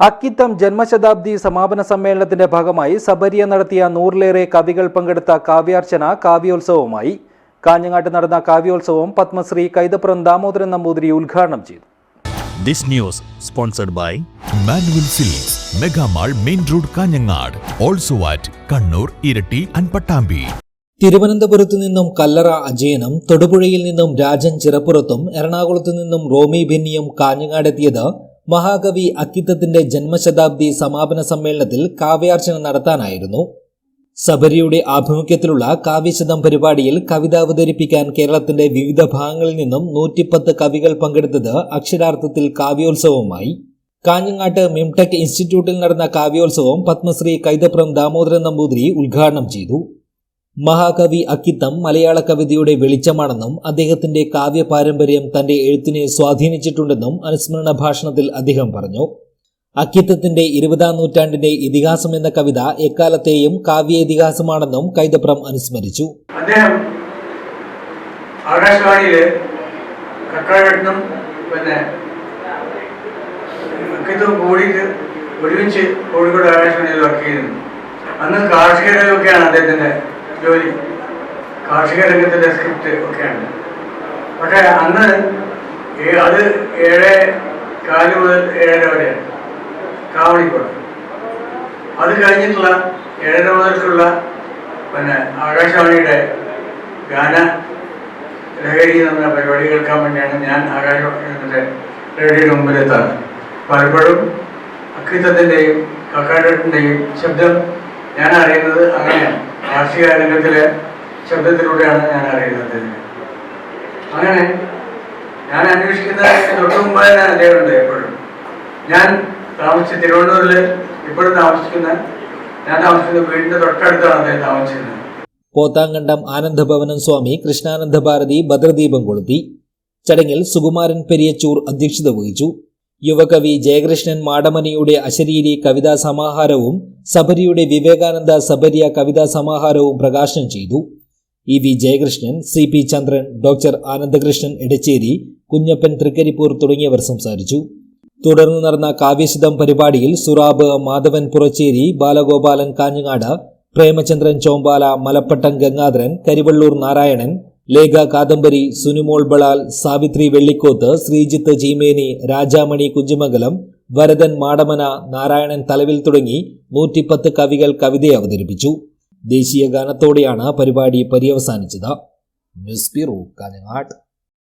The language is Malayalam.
അക്കിത്തം ജന്മശതാബ്ദി സമാപന സമ്മേളനത്തിന്റെ ഭാഗമായി സബരിയ നടത്തിയ 100-ലേറെ കവികൾ പങ്കെടുത്ത കാവ്യാർച്ചന കാവ്യോത്സവമായി. കാഞ്ഞങ്ങാട്ട് നടന്ന കാവ്യോത്സവം പത്മശ്രീ കൈതപ്രം ദാമോദരൻ നമ്പൂതിരി ഉദ്ഘാടനം ചെയ്തു. This news sponsored by Manual Silks, Mega Mall, Main Road, Kanyangad. Also at Kannur, Irati and Pattambi. തിരുവനന്തപുരത്തു നിന്നും കല്ലറ അജയനും തൊടുപുഴയിൽ നിന്നും രാജൻ ചിറപ്പുറത്തും എറണാകുളത്തു നിന്നും റോമി ബെന്നിയും കാഞ്ഞങ്ങാടെത്തിയത് മഹാകവി അക്കിത്തത്തിന്റെ ജന്മശതാബ്ദി സമാപന സമ്മേളനത്തിൽ കാവ്യാർച്ചന നടത്താനായിരുന്നു. സബരിയുടെ ആഭിമുഖ്യത്തിലുള്ള കാവ്യശതം പരിപാടിയിൽ കവിത അവതരിപ്പിക്കാൻ കേരളത്തിന്റെ വിവിധ ഭാഗങ്ങളിൽ നിന്നും 110 കവികൾ പങ്കെടുത്തത് അക്ഷരാർത്ഥത്തിൽ കാവ്യോത്സവമായി. കാഞ്ഞങ്ങാട്ട് മിംടെക് ഇൻസ്റ്റിറ്റ്യൂട്ടിൽ നടന്ന കാവ്യോത്സവം പത്മശ്രീ കൈതപ്രം ദാമോദരൻ നമ്പൂതിരി ഉദ്ഘാടനം ചെയ്തു. മഹാകവി അക്കിത്തം മലയാള കവിതയുടെ വെളിച്ചമാണെന്നും അദ്ദേഹത്തിന്റെ കാവ്യ പാരമ്പര്യം തന്റെ എഴുത്തിനെ സ്വാധീനിച്ചിട്ടുണ്ടെന്നും അനുസ്മരണ ഭാഷണത്തിൽ അദ്ദേഹം പറഞ്ഞു. അക്കിത്തത്തിന്റെ 20-ാം നൂറ്റാണ്ടിന്റെ ഇതിഹാസം എന്ന കവിത എക്കാലത്തെയും കാവ്യ ഇതിഹാസമാണെന്നും കൈതപ്രം അനുസ്മരിച്ചു. അദ്ദേഹം ആകാശവാണിയില് കക്കാഴട്ടനും അക്കിത്തവും കൂടിയിട്ട് ഒരുമിച്ച് കോഴിക്കോട് ആകാശവാണിയിൽ വർക്ക് ചെയ്തിരുന്നു. അന്ന് കാർഷിക രംഗമൊക്കെയാണ് അദ്ദേഹത്തിന്റെ ജോലി, കാർഷിക രംഗത്തിന്റെ സ്ക്രിപ്റ്റ് ഒക്കെയാണ്. പക്ഷെ അന്ന് അത് 7:15 മുതൽ 7:30 വരെയാണ് കാവണിക്കോട്. അത് കഴിഞ്ഞിട്ടുള്ള 7:30 മുതൽക്കുള്ള ആകാശവാണിയുടെ ഗാന ലഹരി എന്ന പരിപാടി കേൾക്കാൻ വേണ്ടിയാണ് ഞാൻ ആകാശവാണിയുടെ റേഡിയോയുടെ മുമ്പിലെത്താണ്. പലപ്പോഴും അക്കിത്തത്തിൻ്റെയും കക്കാടത്തിൻ്റെയും ശബ്ദം ഞാൻ അറിയുന്നത് അങ്ങനെയാണ്, കാർഷിക രംഗത്തിലെ ശബ്ദത്തിലൂടെയാണ് ഞാൻ അറിയുന്നത്. അങ്ങനെ ഞാൻ അന്വേഷിക്കുന്നതിന് തൊട്ട് മുമ്പ് തന്നെ അദ്ദേഹമുണ്ട്. എപ്പോഴും ഞാൻ താമസിച്ച തിരുവനന്തപുരത്തിൽ ഇപ്പോഴും ഞാൻ താമസിക്കുന്ന വീടിന്റെ തൊട്ടടുത്താണ് അദ്ദേഹം താമസിക്കുന്നത്. പോത്താങ്കണ്ടം ആനന്ദഭവനം സ്വാമി കൃഷ്ണാനന്ദ ഭാരതി ഭദ്രദീപം കൊളുത്തി. ചടങ്ങിൽ സുകുമാരൻ പെരിയച്ചൂർ അധ്യക്ഷത വഹിച്ചു. യുവകവി ജയകൃഷ്ണൻ മാടമനിയുടെ അശരീരി കവിതാ സമാഹാരവും സബരിയുടെ വിവേകാനന്ദ സബരിയ കവിതാ സമാഹാരവും പ്രകാശനം ചെയ്തു. ഇ.വി. ജയകൃഷ്ണൻ, സി.പി. ചന്ദ്രൻ, ഡോക്ടർ ആനന്ദകൃഷ്ണൻ എടച്ചേരി, കുഞ്ഞപ്പൻ തൃക്കരിപ്പൂർ തുടങ്ങിയവർ സംസാരിച്ചു. തുടർന്ന് നടന്ന കാവ്യശതം പരിപാടിയിൽ സുറാബ്, മാധവൻ പുറച്ചേരി, ബാലഗോപാലൻ കാഞ്ഞങ്ങാട്, പ്രേമചന്ദ്രൻ ചോമ്പാല, മലപ്പട്ടം ഗംഗാധരൻ, കരിവള്ളൂർ നാരായണൻ, ലേഖ കാദംബരി, സുനിമോൾ ബളാൽ, സാവിത്രി വെള്ളിക്കോത്ത്, ശ്രീജിത്ത് ചീമേനി, രാജാമണി കുഞ്ചിമംഗലം, വരദൻ മാടമന, നാരായണൻ തലവിൽ തുടങ്ങി 110 കവികൾ കവിതയെ അവതരിപ്പിച്ചു. ദേശീയ ഗാനത്തോടെയാണ് പരിപാടി പര്യവസാനിച്ചത്. News bureau, Kanhangad.